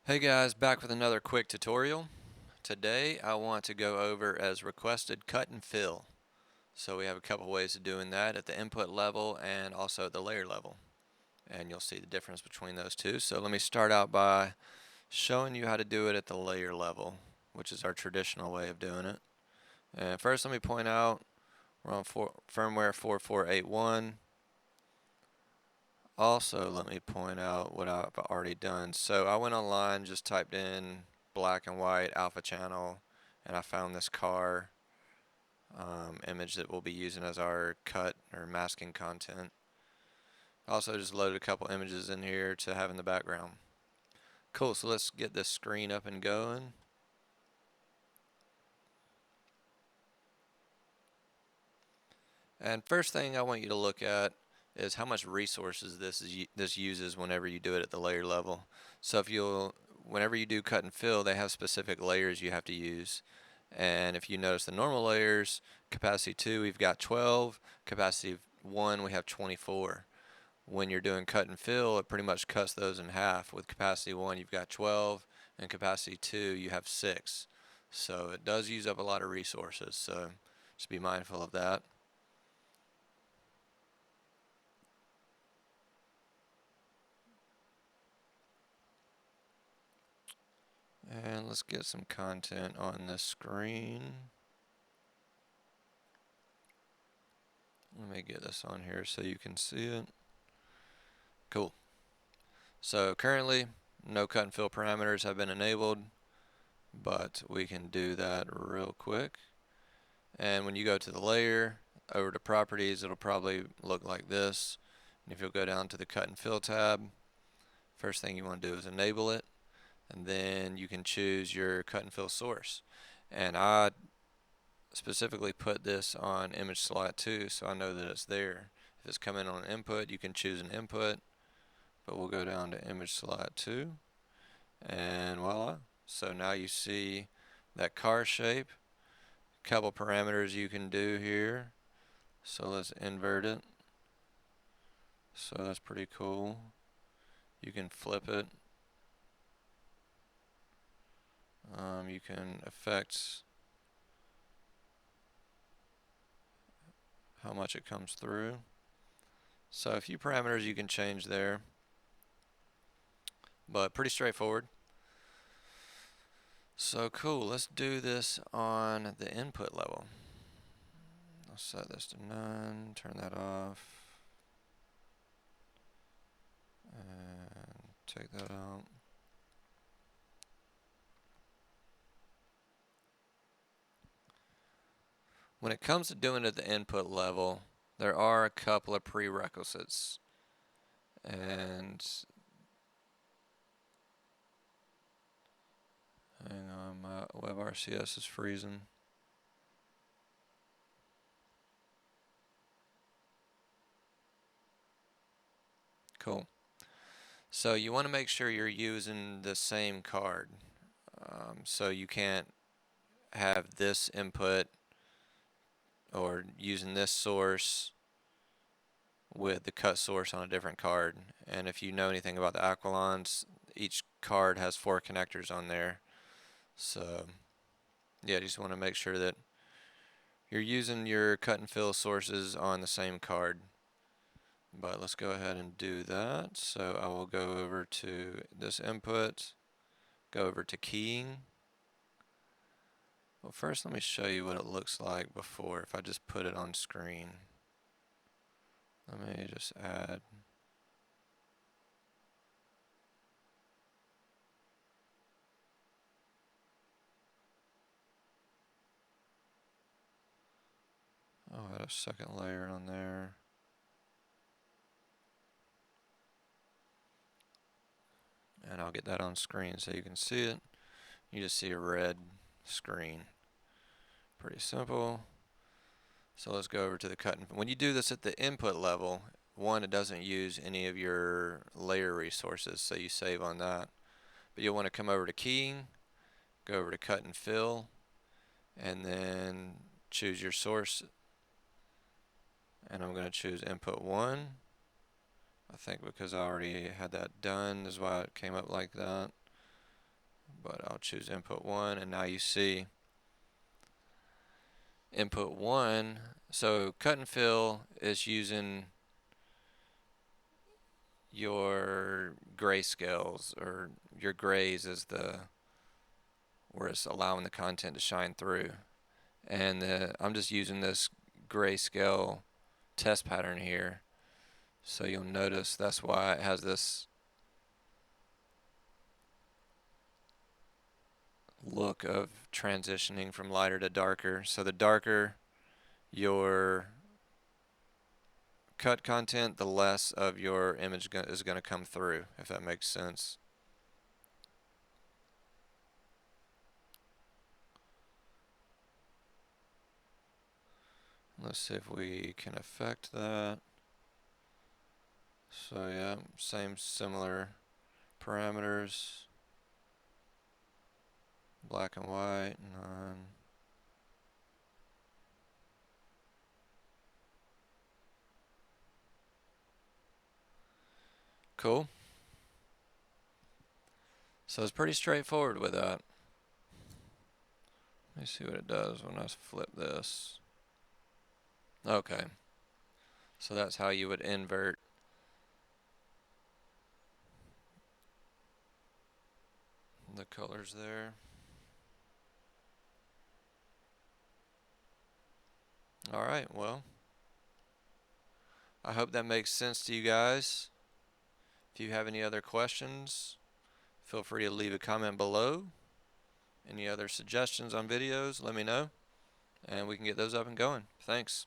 Hey guys, back with another quick tutorial. Today I want to go over as requested cut and fill. So we have a couple ways of doing that at the input level and also at the layer level. And you'll see the difference between those two. So let me start out by showing you how to do it at the layer level, which is our traditional way of doing it. And first let me point out we're on firmware 4481. Also, let me point out what I've already done. So I went online, just typed in black and white alpha channel, and I found this car image that we'll be using as our cut or masking content. Also just loaded a couple images in here to have in the background. Cool, so let's get this screen up and going. And first thing I want you to look at is how much resources this uses whenever you do it at the layer level. So whenever you do cut and fill, they have specific layers you have to use. And if you notice the normal layers, capacity 2 we've got 12, capacity 1 we have 24. When you're doing cut and fill, it pretty much cuts those in half. With capacity 1 you've got 12, and capacity 2 you have 6. So it does use up a lot of resources, so just be mindful of that. And let's get some content on this screen. Let me get this on here so you can see it. Cool. So currently, no cut and fill parameters have been enabled, but we can do that real quick. And when you go to the layer, over to properties, it'll probably look like this. And if you'll go down to the cut and fill tab, first thing you want to do is enable it, and then you can choose your cut and fill source. And I specifically put this on image slot 2 so I know that it's there. If it's coming on input, you can choose an input, but we'll go down to image slot 2, and voila. So now you see that car shape. Couple parameters you can do here. So let's invert it. So that's pretty cool. You can flip it. You can affect how much it comes through. So a few parameters you can change there, but pretty straightforward. So cool, let's do this on the input level. I'll set this to none, turn that off, and take that out. When it comes to doing it at the input level, there are a couple of prerequisites. And hang on, my WebRCS is freezing. Cool. So you want to make sure you're using the same card. So you can't have this input or using this source with the cut source on a different card. And if you know anything about the Aquilons, each card has 4 connectors on there. So yeah, you just want to make sure that you're using your cut and fill sources on the same card. But let's go ahead and do that. So I will go over to this input, go over to keying. Well, first let me show you what it looks like before, if I just put it on screen. Let me just add. Oh, add a second layer on there. And I'll get that on screen so you can see it. You just see a red screen. Pretty simple. So let's go over to the cut. When you do this at the input level, one, it doesn't use any of your layer resources, so you save on that. But you'll want to come over to keying, go over to cut and fill, and then choose your source. And I'm going to choose input 1. I think because I already had that done is why it came up like that. but I'll choose input 1, and now you see input 1. So cut and fill is using your grayscales, or your grays is the where it's allowing the content to shine through. And I'm just using this grayscale test pattern here. So you'll notice that's why it has this look of transitioning from lighter to darker. So the darker your cut content, the less of your image is going to come through, if that makes sense. Let's see if we can affect that. So yeah, similar parameters. Black and white, none. Cool. So it's pretty straightforward with that. Let me see what it does when I flip this. Okay. So that's how you would invert the colors there. Alright, well, I hope that makes sense to you guys. If you have any other questions, feel free to leave a comment below. Any other suggestions on videos, let me know, and we can get those up and going. Thanks.